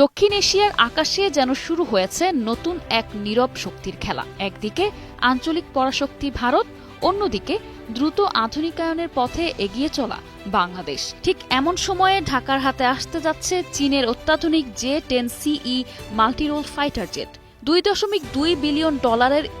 দক্ষিণ এশিয়ার আকাশে যেন শুরু হয়েছে নতুন এক নীরব শক্তির খেলা। একদিকে আঞ্চলিক পরাশক্তি ভারত, অন্যদিকে দ্রুত আধুনিকায়নের পথে এগিয়ে চলা বাংলাদেশ। ঠিক এমন সময়ে ঢাকার হাতে আসতে যাচ্ছে চীনের অত্যাধুনিক J-10CE multirole fighter jet. $2.2 billion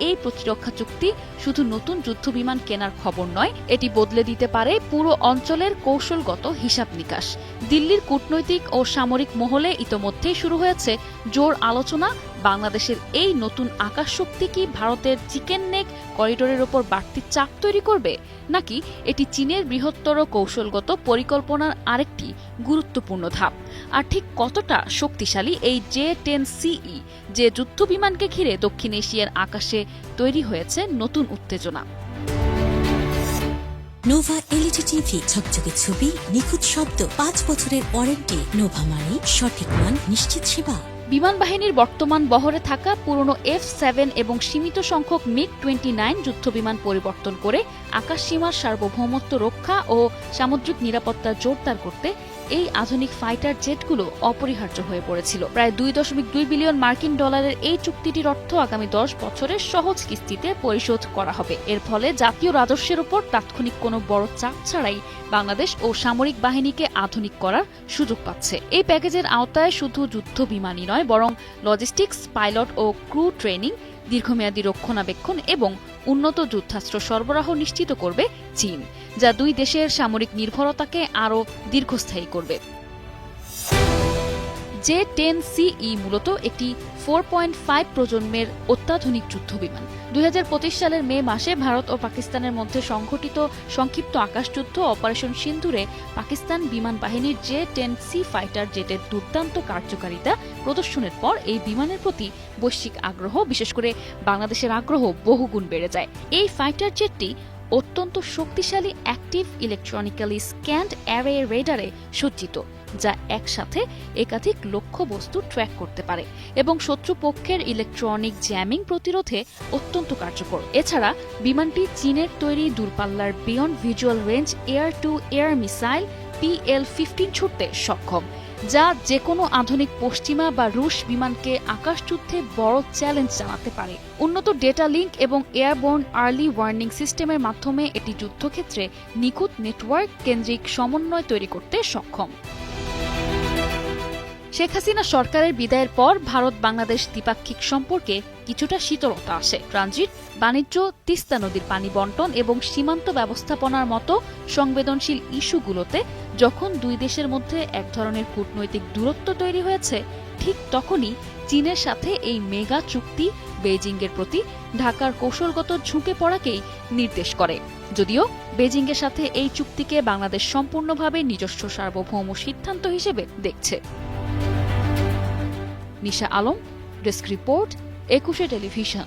এই প্রতিরক্ষা চুক্তি শুধু নতুন যুদ্ধবিমান কেনার খবর নয়, এটি বদলে দিতে পারে পুরো অঞ্চলের কৌশলগত হিসাব নিকাশ। দিল্লির কূটনৈতিক ও সামরিক মহলে ইতোমধ্যেই শুরু হয়েছে জোর আলোচনা। বাংলাদেশের এই নতুন আকাশ শক্তি কি ভারতের চিকেন নেক করিডোরের ওপর বাড়তি চাপ তৈরি করবে, নাকি এটি চীনের বৃহত্তর কৌশলগত পরিকল্পনার আরেকটি গুরুত্বপূর্ণ ধাপ? আর ঠিক কতটা শক্তিশালী এই J-10CE যে যুদ্ধবিমানকে ঘিরে দক্ষিণ এশিয়ার আকাশে তৈরি হয়েছে নতুন উত্তেজনা। নোভা এলইডি টিভি, ঝকঝকে ছবি, নিখুঁত শব্দ, 5 বছরের ওয়ারেন্টি। নোভা মানে সঠিক মান, নিশ্চিত সেবা। বিমান বাহিনীর বর্তমান বহরে থাকা পুরনো F-7 এবং সীমিত সংখ্যক MiG-29 যুদ্ধবিমান পরিবর্তন করে আকাশ সীমার সার্বভৌমত্ব রক্ষা ও সামুদ্রিক নিরাপত্তা জোরদার করতে এই আধুনিক ফাইটার জেটগুলো অপরিহার্য হয়ে পড়েছিল। প্রায় $2.2 বিলিয়ন এই চুক্তিটির অর্থ আগামী 10 বছরের সহজ কিস্তিতে পরিশোধ করা হবে। এর ফলে জাতীয় রাজস্বের উপর তাৎক্ষণিক কোনো বড় চাপ ছাড়াই বাংলাদেশ ও সামরিক বাহিনীকে আধুনিক করার সুযোগ পাচ্ছে। এই প্যাকেজের আওতায় শুধু যুদ্ধ বিমানই নয়, বরং লজিস্টিক্স, পাইলট ও ক্রু ট্রেনিং, দীর্ঘমেয়াদী রক্ষণাবেক্ষণ এবং উন্নত যুদ্ধাস্ত্র সরবরাহ নিশ্চিত করবে চীন, যা দুই দেশের সামরিক নির্ভরতাকে আরও দীর্ঘস্থায়ী করবে। J-10CE মূলত একটি 4.5 প্রজন্মের অত্যাধুনিক যুদ্ধবিমান। 2025 সালের মে মাসে ভারত ও পাকিস্তানের মধ্যে সংঘটিত সংক্ষিপ্ত আকাশযুদ্ধ অপারেশন সিন্দুরে পাকিস্তান বিমান বাহিনীর J-10C ফাইটার জেটের দুর্দান্ত কার্যকারিতা প্রদর্শনের পর এই বিমানের প্রতি বৈশ্বিক আগ্রহ, বিশেষ করে বাংলাদেশের আগ্রহ বহুগুণ বেড়ে যায়। এই ফাইটার জেটটি অত্যন্ত শক্তিশালী অ্যাক্টিভ ইলেকট্রনিক্যালি স্ক্যান্ড অ্যারে রেডারে সজ্জিত, যা একসাথে একাধিক লক্ষ্যবস্তু ট্র্যাক করতে পারে এবং শত্রুপক্ষের ইলেকট্রনিক জ্যামিং প্রতিরোধে অত্যন্ত কার্যকর। এছাড়া বিমানটি চীনের তৈরি দূরপাল্লার beyond visual range air two air missile PL-15 ছুড়তে সক্ষম, যা যেকোনো আধুনিক পশ্চিমা বা রুশ বিমানকে আকাশযুদ্ধে বড় চ্যালেঞ্জ জানাতে পারে। উন্নত ডেটা লিঙ্ক এবং এয়ারবোর্ন আর্লি ওয়ার্নিং সিস্টেমের মাধ্যমে এটি যুদ্ধক্ষেত্রে নিখুঁত নেটওয়ার্ক কেন্দ্রিক সমন্বয় তৈরি করতে সক্ষম। শেখ হাসিনা সরকারের বিদায়ের পর ভারত বাংলাদেশ দ্বিপাক্ষিক সম্পর্কে কিছুটা শীতলতা আসে। ট্রানজিট, বাণিজ্য, তিস্তা নদীর পানি বন্টন এবং সীমান্ত ব্যবস্থাপনার মতো সংবেদনশীল ইস্যুগুলোতে যখন দুই দেশের মধ্যে এক ধরনের কূটনৈতিক দূরত্ব তৈরি হয়েছে, ঠিক তখনই চীনের সাথে এই মেগা চুক্তি বেইজিংয়ের প্রতি ঢাকার কৌশলগত ঝুঁকে পড়াকেই নির্দেশ করে। যদিও বেইজিংয়ের সাথে এই চুক্তিকে বাংলাদেশ সম্পূর্ণভাবে নিজস্ব সার্বভৌম সিদ্ধান্ত হিসেবে দেখছে। নিশা আলম, ডেস্ক রিপোর্ট, 21 টেলিভিশন।